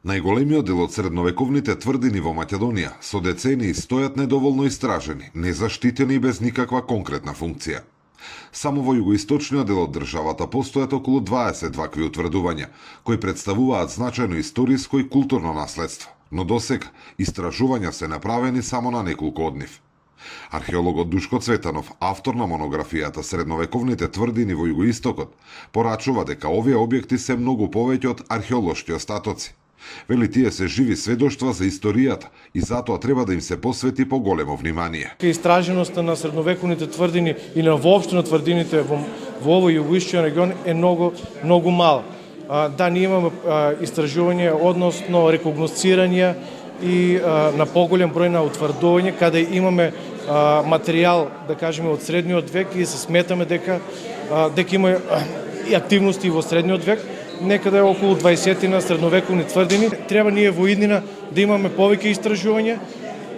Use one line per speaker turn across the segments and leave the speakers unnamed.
Најголемиот дел од средновековните тврдини во Македонија со децении стојат недоволно истражени, незаштитени и без никаква конкретна функција. Само во југоисточниот дел од државата постојат околу 20 вакви утврдувања, кои представуваат значајно историско и културно наследство, но досега истражувања се направени само на неколку од нив. Археологот Душко Цветанов, автор на монографијата Средновековните тврдини во југоистокот, порачува дека овие објекти се многу повеќе од археолошки остатоци. Вели тие се живи сведоштва за историјата и затоа треба да им се посвети поголемо внимание.
Истраженоста на средновековните тврдини и на воопшто на тврдините во овој југоисточен регион е многу мала. Да, ние имаме истражување односно рекогносцирање и на поголем број на утврдување каде имаме материјал, да кажеме, од средниот век и се сметаме дека има и активности во средниот век. Некаде околу 20 на средновековни тврдини. Треба ние во иднина да имаме повеќе истражување,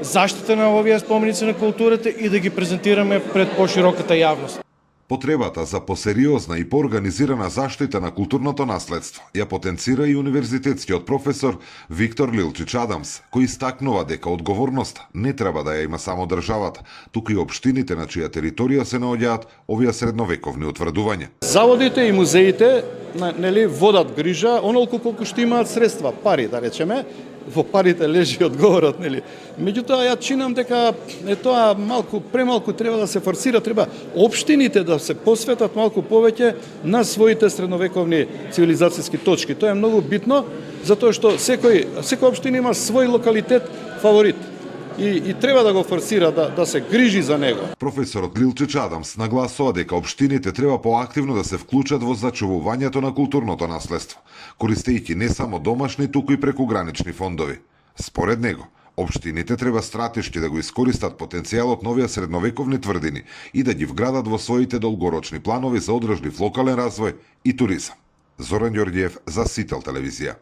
заштита на овие споменици на културата и да ги презентираме пред пошироката јавност.
Потребата за посериозна и поорганизирана заштита на културното наследство ја потенцира и универзитетскиот професор Виктор Лилчич Адамс, кој истакнува дека одговорноста не треба да ја има само државата, туку и општините на чија територија се наоѓаат овие средновековни утврдувања.
Заводите и музеите водат грижа онолку колку што имаат средства, пари да речеме, во парите лежи одговорот, нели. Меѓутоа ја чинам дека тоа премалку треба да се форсира, треба општините да се посветат малку повеќе на своите средновековни цивилизацијски точки. Тоа е многу битно, затоа што секоја општина има свој локалитет фаворит. И треба да го форсира, да се грижи за него.
Професорот Лилчич Адамс нагласува дека општините треба поактивно да се вклучат во зачувувањето на културното наследство, користејќи не само домашни, туку и прекугранични фондови. Според него, општините треба стратешки да го искористат потенцијалот на овие средновековни тврдини и да ги вградат во своите долгорочни планови за одржлив локален развој и туризам. Зоран Ѓорѓиев за Сител телевизија.